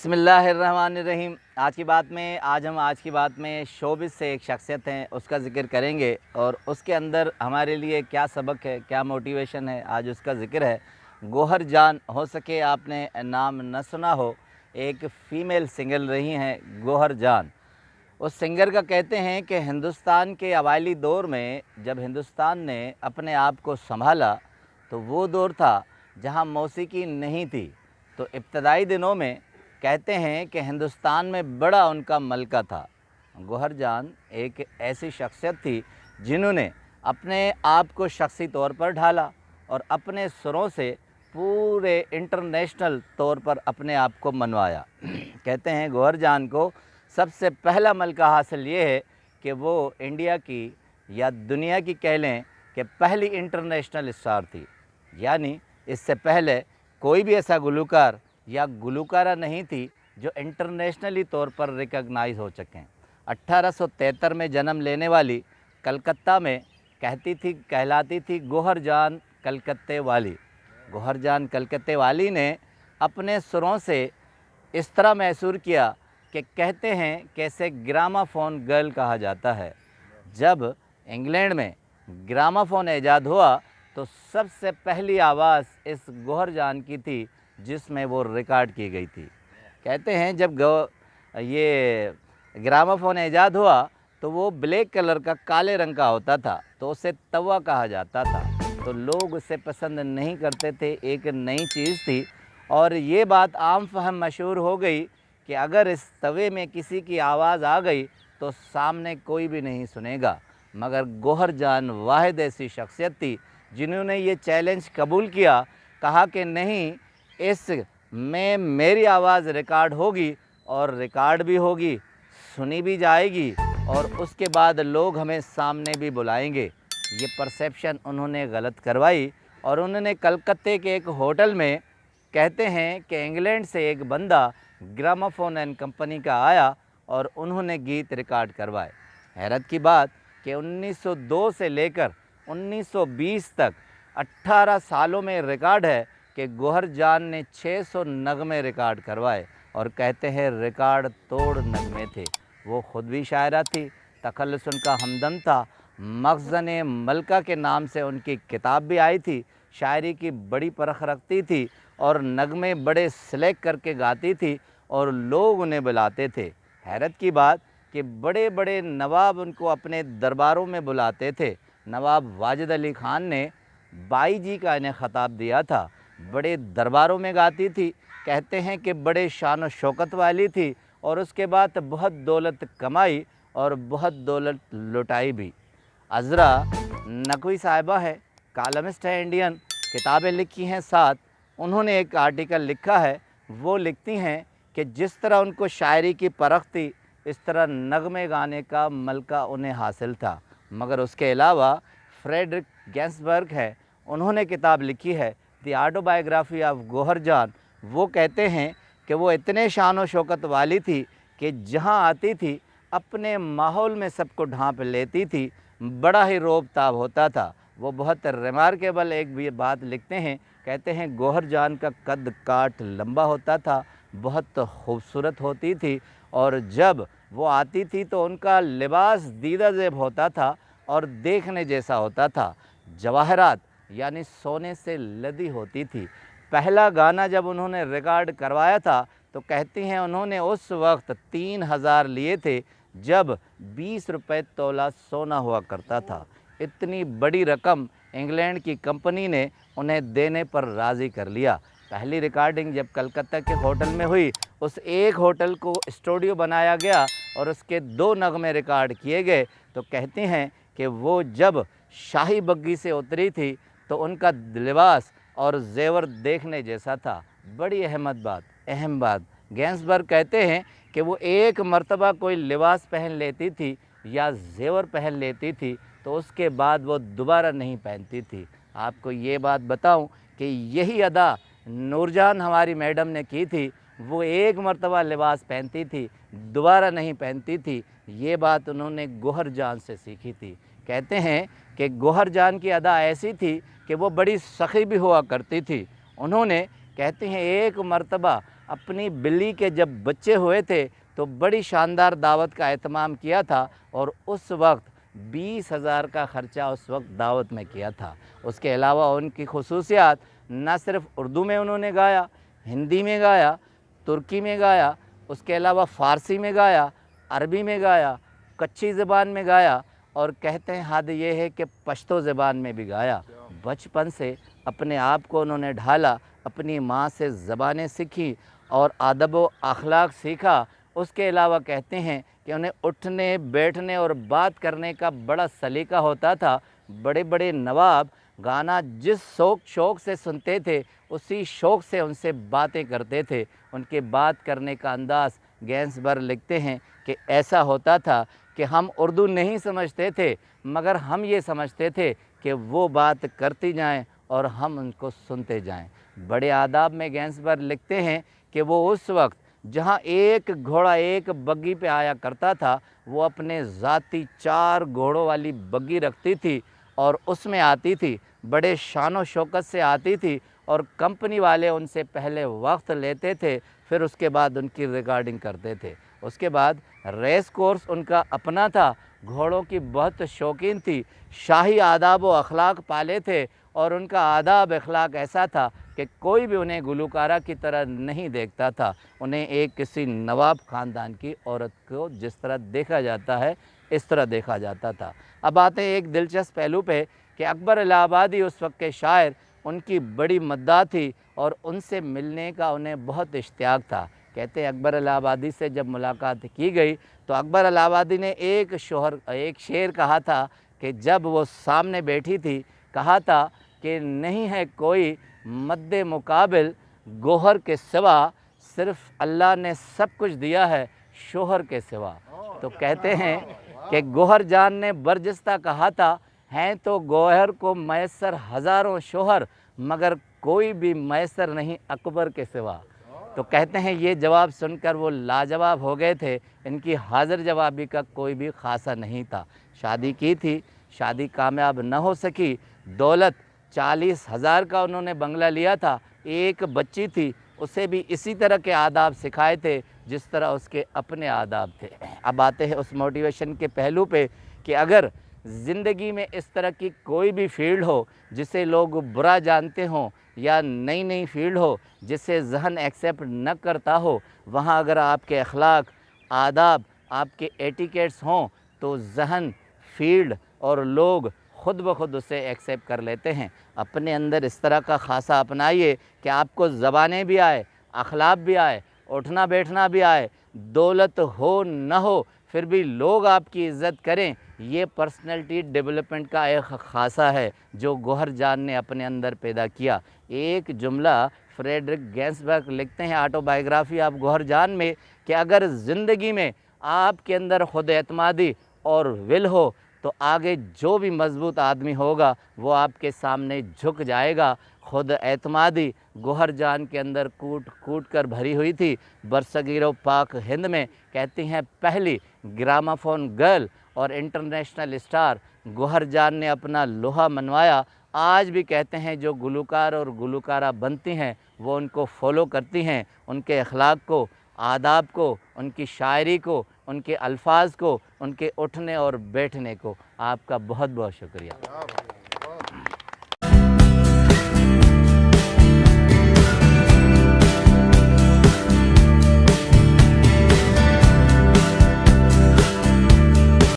बिस्मिल्लाहिर्रहमानिर्रहीम। आज की बात में शोबिस से एक शख्सियत हैं, उसका ज़िक्र करेंगे और उसके अंदर हमारे लिए क्या सबक है, क्या मोटिवेशन है, आज उसका ज़िक्र है। गौहर जान, हो सके आपने नाम न सुना हो, एक फ़ीमेल सिंगर रही हैं गौहर जान। उस सिंगर का कहते हैं कि हिंदुस्तान के अवाइली दौर में जब हिंदुस्तान ने अपने आप को संभाला तो वो दौर था जहाँ मौसीकी नहीं थी। तो इब्तदाई दिनों में कहते हैं कि हिंदुस्तान में बड़ा उनका मलका था। गौहर जान एक ऐसी शख्सियत थी जिन्होंने अपने आप को शख्सी तौर पर ढाला और अपने सुरों से पूरे इंटरनेशनल तौर पर अपने आप को मनवाया। कहते हैं गौहर जान को सबसे पहला मलका हासिल ये है कि वो इंडिया की या दुनिया की कह लें कि पहली इंटरनेशनल स्टार थी। यानी इससे पहले कोई भी ऐसा गुलूकार या गुलूकारा नहीं थी जो इंटरनेशनली तौर पर रिकॉग्नाइज हो सकें। 1873 में जन्म लेने वाली कलकत्ता में कहलाती थी गौहर जान कलकत्ते वाली। गौहर जान कलकत्ते वाली ने अपने सुरों से इस तरह मैसूर किया कि कहते हैं कैसे ग्रामाफोन गर्ल कहा जाता है। जब इंग्लैंड में ग्रामाफोन ईजाद हुआ तो सबसे पहली आवाज़ इस गौहर जान की थी जिसमें वो रिकॉर्ड की गई थी। कहते हैं जब ये ग्रामाफोन ईजाद हुआ तो वो ब्लैक कलर का, काले रंग का होता था, तो उसे तवा कहा जाता था। तो लोग उसे पसंद नहीं करते थे, एक नई चीज़ थी। और ये बात आम फहम मशहूर हो गई कि अगर इस तवे में किसी की आवाज़ आ गई तो सामने कोई भी नहीं सुनेगा। मगर गौहर जान वाहिद ऐसी शख्सियत थी जिन्होंने ये चैलेंज कबूल किया, कहा कि नहीं, इस में मेरी आवाज़ रिकॉर्ड होगी और रिकॉर्ड भी होगी, सुनी भी जाएगी और उसके बाद लोग हमें सामने भी बुलाएंगे। ये परसेप्शन उन्होंने गलत करवाई और उन्होंने कलकत्ते के एक होटल में, कहते हैं कि इंग्लैंड से एक बंदा ग्रामाफोन एंड कंपनी का आया और उन्होंने गीत रिकॉर्ड करवाए। हैरत की बात कि 1902 से लेकर 1920 तक 18 सालों में रिकॉर्ड है कि गौहर जान ने 600 नगमे रिकॉर्ड करवाए और कहते हैं रिकॉर्ड तोड़ नगमे थे। वो ख़ुद भी शायरा थी, तखल्लुस उनका हमदम था। मखज़न मलका के नाम से उनकी किताब भी आई थी। शायरी की बड़ी परख रखती थी और नगमे बड़े सिलेक्ट करके गाती थी और लोग उन्हें बुलाते थे। हैरत की बात कि बड़े बड़े नवाब उनको अपने दरबारों में बुलाते थे। नवाब वाजिद अली ख़ान ने बाई जी का इन्हें ख़ताब दिया था। बड़े दरबारों में गाती थी, कहते हैं कि बड़े शान व शौकत वाली थी और उसके बाद बहुत दौलत कमाई और बहुत दौलत लुटाई भी। अज़रा नकवी साहिबा है, कालमिस्ट है इंडियन, किताबें लिखी हैं साथ। उन्होंने एक आर्टिकल लिखा है, वो लिखती हैं कि जिस तरह उनको शायरी की परख थी इस तरह नगमे गाने का मलका उन्हें हासिल था। मगर उसके अलावा फ्रेडरिक गैंसबर्ग है, उन्होंने किताब लिखी है द ऑटोबायोग्राफी ऑफ गौहर जान। वो कहते हैं कि वो इतने शान व शौकत वाली थी कि जहाँ आती थी अपने माहौल में सबको ढांप लेती थी, बड़ा ही रोब ताब होता था। वो बहुत रिमार्केबल एक भी बात लिखते हैं, कहते हैं गौहर जान का कद काठ लंबा होता था, बहुत खूबसूरत होती थी और जब वो आती थी तो उनका लिबास दीदा ज़ेब होता था और देखने जैसा होता था। जवाहरात यानी सोने से लदी होती थी। पहला गाना जब उन्होंने रिकॉर्ड करवाया था तो कहती हैं उन्होंने उस वक्त 3000 लिए थे जब 20 रुपये तोला सोना हुआ करता था। इतनी बड़ी रकम इंग्लैंड की कंपनी ने उन्हें देने पर राज़ी कर लिया। पहली रिकॉर्डिंग जब कलकत्ता के होटल में हुई, उस एक होटल को स्टूडियो बनाया गया और उसके 2 नगमे रिकॉर्ड किए गए। तो कहते हैं कि वो जब शाही बग्गी से उतरी थी तो उनका लिबास और जेवर देखने जैसा था। बड़ी अहम बात गैंसबर्ग कहते हैं कि वो एक मर्तबा कोई लिबास पहन लेती थी या जेवर पहन लेती थी तो उसके बाद वो दोबारा नहीं पहनती थी। आपको ये बात बताऊं कि यही अदा नूरजहान हमारी मैडम ने की थी। वो एक मर्तबा लिबास पहनती थी, दोबारा नहीं पहनती थी। ये बात उन्होंने गौहर जान से सीखी थी। कहते हैं कि गौहर जान की अदा ऐसी थी कि वो बड़ी सखी भी हुआ करती थी। उन्होंने, कहते हैं, एक मर्तबा अपनी बिल्ली के जब बच्चे हुए थे तो बड़ी शानदार दावत का एहतमाम किया था और उस वक्त 20,000 का ख़र्चा उस वक्त दावत में किया था। उसके अलावा उनकी खुसूसियात न सिर्फ़ उर्दू में उन्होंने गाया, हिंदी में गाया, तुर्की में गाया, उसके अलावा फ़ारसी में गाया, अरबी में गाया, कच्ची ज़बान में गाया और कहते हैं हद ये है कि पश्तो ज़बान में भी गाया। बचपन से अपने आप को उन्होंने ढाला, अपनी माँ से ज़बानें सीखी और अदब व अखलाक सीखा। उसके अलावा कहते हैं कि उन्हें उठने, बैठने और बात करने का बड़ा सलीका होता था। बड़े बड़े नवाब गाना जिस शौक़ से सुनते थे उसी शौक़ से उनसे बातें करते थे। उनके बात करने का अंदाज़ गैंसबर्ग लिखते हैं कि ऐसा होता था कि हम उर्दू नहीं समझते थे मगर हम ये समझते थे कि वो बात करती जाएं और हम उनको सुनते जाएं। बड़े आदाब में गैंसबर्ग लिखते हैं कि वो उस वक्त जहाँ एक घोड़ा एक बग्गी पे आया करता था, वो अपने ज़ाती 4 घोड़ों वाली बग्गी रखती थी और उसमें आती थी, बड़े शान व शौकत से आती थी और कंपनी वाले उनसे पहले वक्त लेते थे, फिर उसके बाद उनकी रिकॉर्डिंग करते थे। उसके बाद रेस कोर्स उनका अपना था, घोड़ों की बहुत शौकीन थी, शाही आदाब व अखलाक पाले थे और उनका आदाब अखलाक ऐसा था कि कोई भी उन्हें गुलकारा की तरह नहीं देखता था। उन्हें एक किसी नवाब ख़ानदान की औरत को जिस तरह देखा जाता है इस तरह देखा जाता था। अब आते हैं एक दिलचस्प पहलू पे कि अकबर इलाहाबादी उस वक्त के शायर, उनकी बड़ी मद्दाह थी और उनसे मिलने का उन्हें बहुत इश्तियाक था। कहते हैं अकबर इलाहाबादी से जब मुलाकात की गई तो अकबर इलाहाबादी ने एक शेर कहा था कि जब वो सामने बैठी थी, कहा था कि नहीं है कोई मद्दे मुकाबिल गोहर के सिवा, सिर्फ़ अल्लाह ने सब कुछ दिया है शोहर के सिवा। तो कहते हैं कि गोहर जान ने बरजस्ता कहा था, हैं तो गोहर को मैसर हज़ारों शोहर मगर कोई भी मैसर नहीं अकबर के सिवा। तो कहते हैं ये जवाब सुनकर वो लाजवाब हो गए थे, इनकी हाज़िर जवाबी का कोई भी ख़ासा नहीं था। शादी की थी, शादी कामयाब न हो सकी, दौलत 40,000 का उन्होंने बंगला लिया था, एक बच्ची थी, उसे भी इसी तरह के आदाब सिखाए थे जिस तरह उसके अपने आदाब थे। अब आते हैं उस मोटिवेशन के पहलू पे कि अगर ज़िंदगी में इस तरह की कोई भी फ़ील्ड हो जिसे लोग बुरा जानते हों या नई नई फ़ील्ड हो जिसे ज़हन एक्सेप्ट न करता हो, वहाँ अगर आपके अखलाक, आदाब, आपके एटिकेट्स हों तो ज़हन, फ़ील्ड और लोग ख़ुद ब खुद उसे एक्सेप्ट कर लेते हैं। अपने अंदर इस तरह का ख़ासा अपनाइए कि आपको ज़बानें भी आए, अखलाक भी आए, उठना बैठना भी आए, दौलत हो न हो फिर भी लोग आपकी इज़्ज़त करें। ये पर्सनैलिटी डेवलपमेंट का एक ख़ासा है जो गोहर जान ने अपने अंदर पैदा किया। एक जुमला फ्रेडरिक गैंसबर्ग लिखते हैं ऑटोबायोग्राफ़ी ऑफ गोहर जान में कि अगर ज़िंदगी में आपके अंदर खुद एतमादी और विल हो तो आगे जो भी मज़बूत आदमी होगा वो आपके सामने झुक जाएगा। खुद एतमादी गोहर जान के अंदर कूट कूट कर भरी हुई थी। बरसगीरो पाक हिंद में कहती हैं पहली ग्रामाफोन गर्ल और इंटरनेशनल स्टार गोहर जान ने अपना लोहा मनवाया। आज भी कहते हैं जो गुलकार और गुलकारा बनती हैं वो उनको फॉलो करती हैं, उनके अखलाक को, आदाब को, उनकी शायरी को, उनके अल्फाज को, उनके उठने और बैठने को। आपका बहुत बहुत शुक्रिया।